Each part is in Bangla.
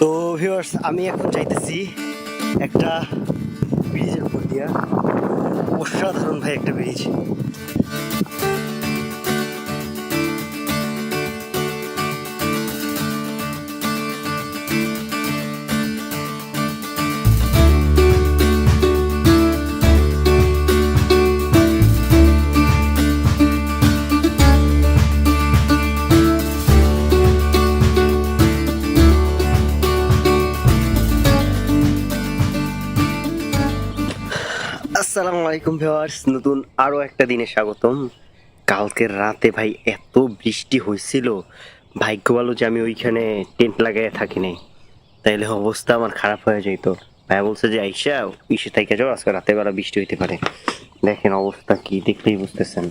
তো ভিউয়ার্স, আমি এখন যাইতেছি একটা ব্রিজের উপর দিয়া। অসাধারণ ভাই একটা ব্রিজ। আসসালামু আলাইকুম ভিউয়ার্স, নতুন আরো একটা দিনে স্বাগতম। কালকের রাতে ভাই এত বৃষ্টি হয়েছিল, ভাগ্য ভালো যে আমি ওইখানে টেন্ট লাগাই থাকি নাই, তাইলে অবস্থা আমার খারাপ হয়ে যেত। ভাই বলছে যে আইসা ইসে থেকে যাও, আজকে রাতে বেলা বৃষ্টি হইতে পারে। দেখেন অবস্থা কি, দেখলেই বুঝতেছেন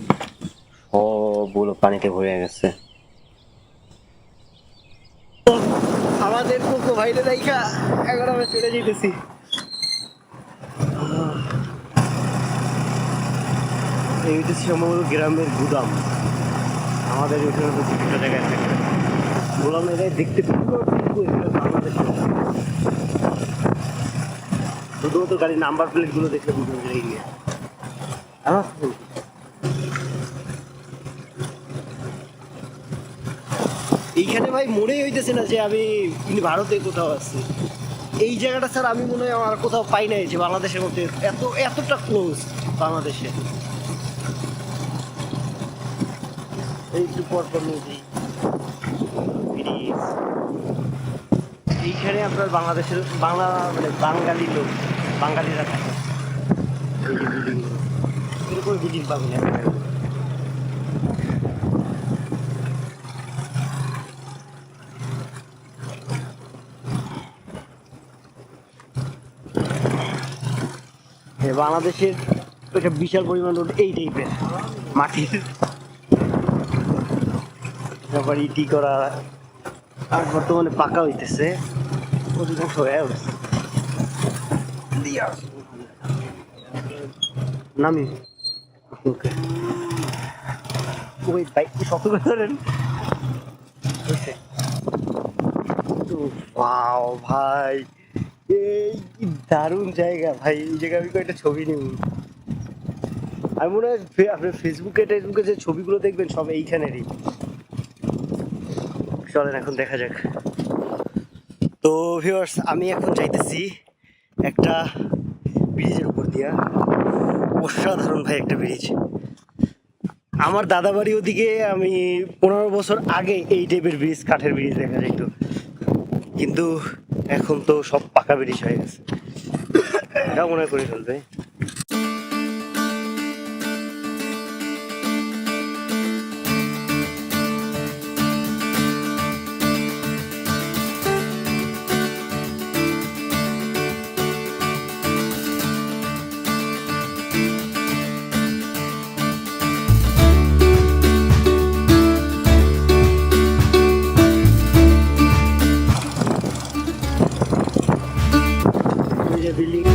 সবগুলো পানিতে ভরে গেছে। আমাদের কোকো ভাইরে দেখা এখন আমরা চলে যেতেছি। এইটা সম্ভবত গ্রামের গুদাম। আমাদের ওখানে তো বিভিন্ন জায়গায় থাকে গোলামের গায়ে দেখতে শুধুমাত্র গাড়ির নাম্বার প্লেট গুলো দেখলে বুঝতে পেরে গিয়ে এইখানে ভাই মনেই হইতেছে না যে আমি ভারতে কোথাও আছি। এই জায়গাটা স্যার আমি মনে হয় আমার কোথাও পাই নাই যে বাংলাদেশের মধ্যে এতটা ক্লোজ বাংলাদেশে। একটু পরপর নদী, এইখানে আপনার বাংলাদেশের বাঙালি লোক, বাঙালিরা থাকে। এই যে বিল্ডিং গুলো, এরকম বিল্ডিং পাবেন না। বাংলাদেশের একটা বিশাল পরিমাণ রোড এই টাইপের মাটির, তারপর ইটি করা, আর বর্তমানে পাকা হইতেছে, অধিকাংশ হয়ে উঠছে। নামি ওই বাইক শক্ত করে ধরেন। ভাই এই কি দারুণ জায়গা ভাই, এই জায়গায় আমি কয়েকটা ছবি নিব। আমি মনে হয় আপনার ফেসবুকে যে ছবিগুলো দেখবেন সব এইখানেরই। চলেন এখন দেখা যাক। তো ভিউয়ার্স, আমি এখন যাইতেছি একটা ব্রিজের উপর দিয়া। অসাধারণ ভাই একটা ব্রিজ। আমার দাদা বাড়ি ওদিকে আমি 15 বছর আগে এই টাইপের ব্রিজ, কাঠের ব্রিজ দেখা যাইতো, কিন্তু এখন তো সব পাকা ব্রিজ হয়ে গেছে। এটা মনে করে ফেলবে। বিল্ডিং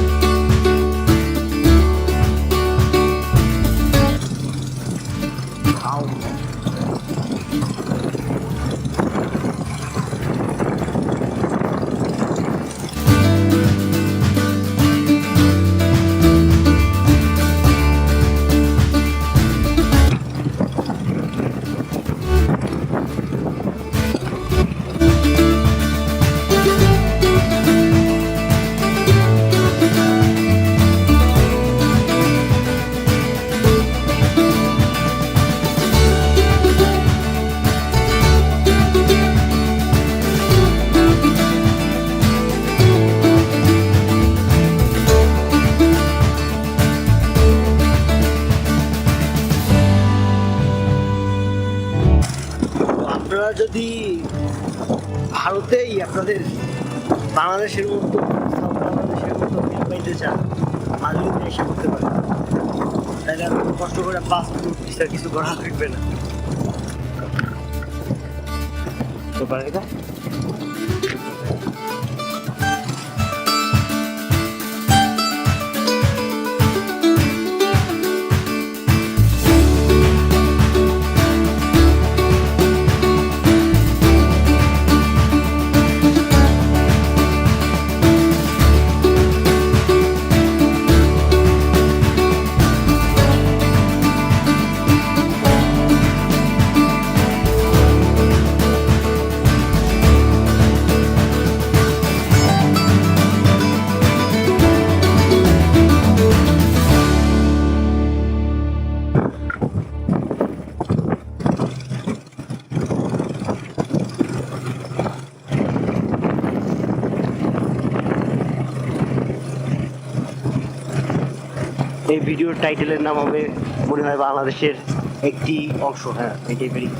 যদি ভারতেই আপনাদের বাংলাদেশের মতো ফিল পাইতে চান, মাজুলিতে এসে করতে পারেন, তাহলে আর কষ্ট করে পাসপোর্ট ভিসা কিছু করা লাগবে না। তো পারে এই ভিডিওর টাইটেলের নাম হবে মনে হয় বাংলাদেশের একটি অংশ। হ্যাঁ, এটাই ব্রিজ।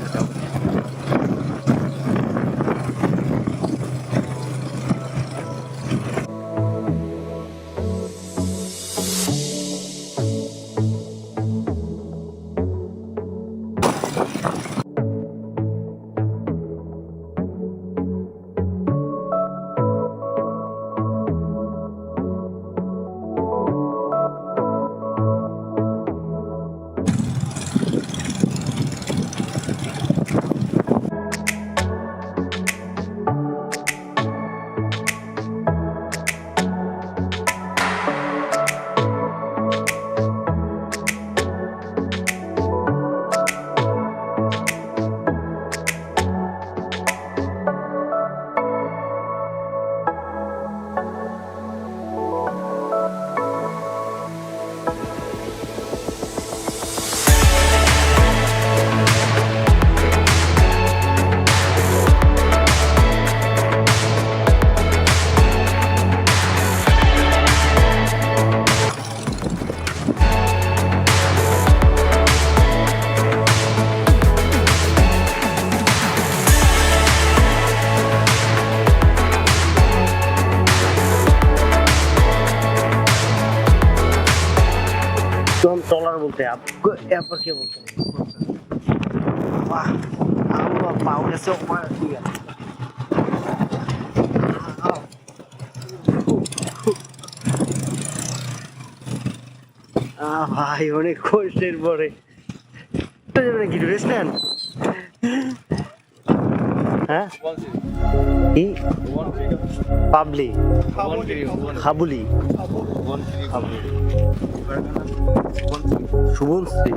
तो हम ट्रॉलर बोलते हैं, आपको यहाँ पर क्या बोलते हैं? वाह, हम पाव से ऊपर दिया। ভাই অনেক কষ্টের পরে নাকি রেস্ট নেন। হ্যাঁ কি পাবলি খাবুলি শুভশ্রী